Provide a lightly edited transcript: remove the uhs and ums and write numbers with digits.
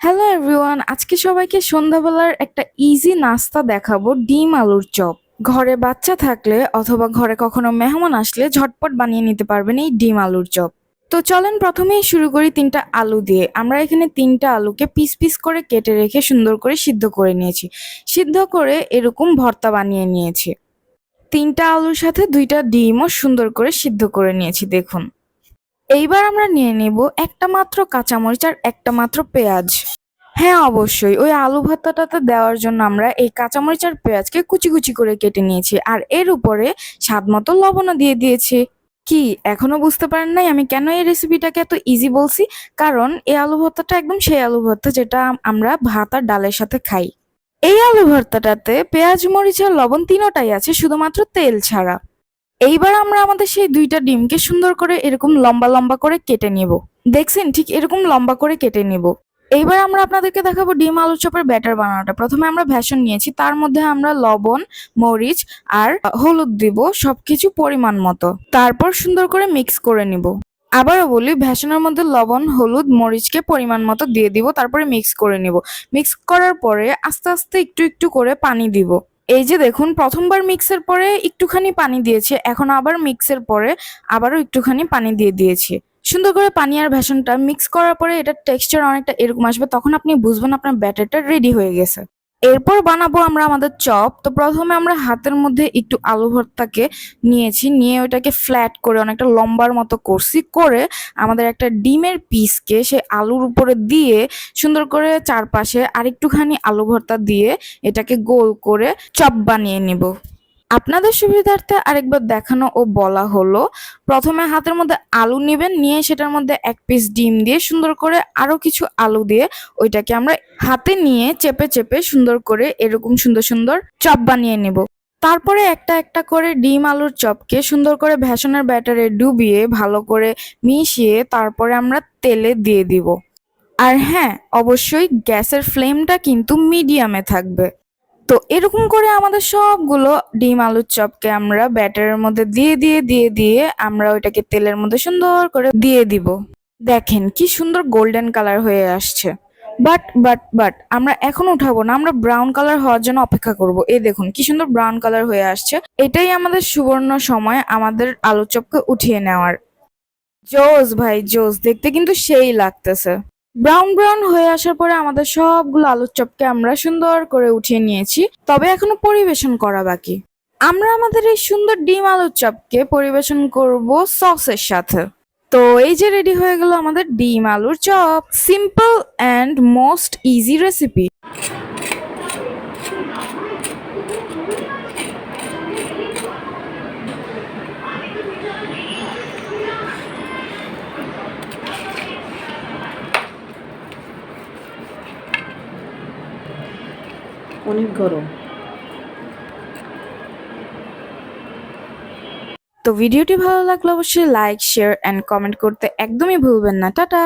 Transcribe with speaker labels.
Speaker 1: Hello everyone, আজকে সবাইকে সন্ধ্যাবেলার একটা ইজি নাস্তা দেখাবো, ডিম আলুর চপ। ঘরে বাচ্চা থাকলে অথবা ঘরে কখনো মেহমান আসলে ঝটপট বানিয়ে নিতে পারবেন এই ডিম আলুর চপ। তো চলেন প্রথমেই শুরু করি তিনটা আলু দিয়ে। আমরা এখানে তিনটা আলুকে পিস পিস করে কেটে রেখে সুন্দর করে সিদ্ধ করে নিয়েছি। সিদ্ধ করে এরকম ভর্তা বানিয়ে নিয়েছি। তিনটা আলুর সাথে দুইটা ডিমও সুন্দর করে সিদ্ধ করে নিয়েছি, দেখুন। এইবার আমরা নিয়ে নেব একটা মাত্র কাঁচামরিচ আর একটা মাত্র পেঁয়াজ। হ্যাঁ, অবশ্যই ওই আলু ভর্তাটাতে দেওয়ার জন্য আমরা এই কাঁচামরিচ আর পেঁয়াজকে কুচি কুচি করে কেটে নিয়েছি, আর এর উপরে স্বাদ মতো লবণও দিয়ে দিয়েছি। কি এখনো বুঝতে পারেন নাই আমি কেন এই রেসিপিটাকে এত ইজি বলছি? কারণ এই আলু ভর্তাটা একদম সেই আলু ভর্তা যেটা আমরা ভাত আর ডালের সাথে খাই। এই আলু ভর্তাটাতে পেঁয়াজ, মরিচ আর লবণ তিনোটাই আছে, শুধুমাত্র তেল ছাড়া। এইবার আমরা আমাদের সেই দুইটা ডিমকে সুন্দর করে এরকম লম্বা লম্বা করে কেটে নিব। দেখছেন, ঠিক এরকম লম্বা করে কেটে নিব। এইবার আমরা আপনাদেরকে দেখাবো ডিম আলু চপের ব্যাটার বানানোটা। প্রথমে আমরা বেসন নিয়েছি, তার মধ্যে আমরা লবণ, মরিচ আর হলুদ দিব, সবকিছু পরিমাণ মতো। তারপর সুন্দর করে মিক্স করে নিব। আবারও বলি, বেসনের মধ্যে লবণ, হলুদ, মরিচকে পরিমাণ মতো দিয়ে দিব, তারপরে মিক্স করে নিব। মিক্স করার পরে আস্তে আস্তে একটু একটু করে পানি দিব। এই যে দেখুন, প্রথমবার মিক্সের পরে একটুখানি পানি দিয়েছে, এখন আবার মিক্সের পরে আবারও একটুখানি পানি দিয়ে দিয়েছি। সুন্দর করে পানি আর বেসনটা মিক্স করার পরে এটার টেক্সচার অনেকটা এরকম আসবে, তখন আপনি বুঝবেন আপনার ব্যাটারটা রেডি হয়ে গেছে। এরপর বানাবো আমরা আমাদের চপ। তো প্রথমে আমরা হাতের মধ্যে একটু আলু ভর্তাকে নিয়েছি, নিয়ে ওটাকে ফ্ল্যাট করে অনেকটা লম্বার মতো করছি, করে আমাদের একটা ডিমের পিসকে সে আলুর উপরে দিয়ে সুন্দর করে চারপাশে আরেকটুখানি আলু ভর্তা দিয়ে এটাকে গোল করে চপ বানিয়ে নিব। আপনাদের সুবিধার্থে আরেকবার দেখানো ও বলা হলো, প্রথমে হাতের মধ্যে আলু নেবেন, নিয়ে সেটার মধ্যে এক পিস ডিম দিয়ে সুন্দর করে আরো কিছু আলু দিয়ে ওইটাকে আমরা হাতে নিয়ে চেপে চেপে সুন্দর করে এরকম সুন্দর সুন্দর চপ বানিয়ে নেব। তারপরে একটা একটা করে ডিম আলুর চপকে সুন্দর করে বেসনের ব্যাটারে ডুবিয়ে ভালো করে মিশিয়ে তারপরে আমরা তেলে দিয়ে দিব। আর হ্যাঁ, অবশ্যই গ্যাসের ফ্লেমটা কিন্তু মিডিয়ামে থাকবে। তো এরকম করে আমাদের সবগুলো ডিম আলুর চপকে আমরা ব্যাটারের মধ্যে দিয়ে দিয়ে দিয়ে দিয়ে আমরা ওইটাকে তেলের মধ্যে সুন্দর করে দিয়ে দিব। দেখেন কি সুন্দর গোল্ডেন কালার হয়ে আসছে। বাট আমরা এখন উঠাবো না, আমরা ব্রাউন কালার হওয়ার জন্য অপেক্ষা করব। এই দেখুন কি সুন্দর ব্রাউন কালার হয়ে আসছে। এটাই আমাদের সুবর্ণ সময় আমাদের আলু চপকে উঠিয়ে নেওয়ার। জোস ভাই জোস, দেখতে কিন্তু সেই লাগতেছে। ব্রাউন ব্রাউন হয়ে আসার পরে আমাদের সবগুলো আলুর চপকে আমরা সুন্দর করে উঠিয়ে নিয়েছি, তবে এখনো পরিবেশন করা বাকি। আমরা আমাদের এই সুন্দর ডিম আলুর চপকে পরিবেশন করব সসের সাথে। তো এই যে রেডি হয়ে গেল আমাদের ডিম আলুর chop, simple and most easy recipe.
Speaker 2: অনেক গরম।
Speaker 1: তো ভিডিওটি ভালো লাগলে অবশ্যই লাইক, শেয়ার অ্যান্ড কমেন্ট করতে একদমই ভুলবেন না। টাটা।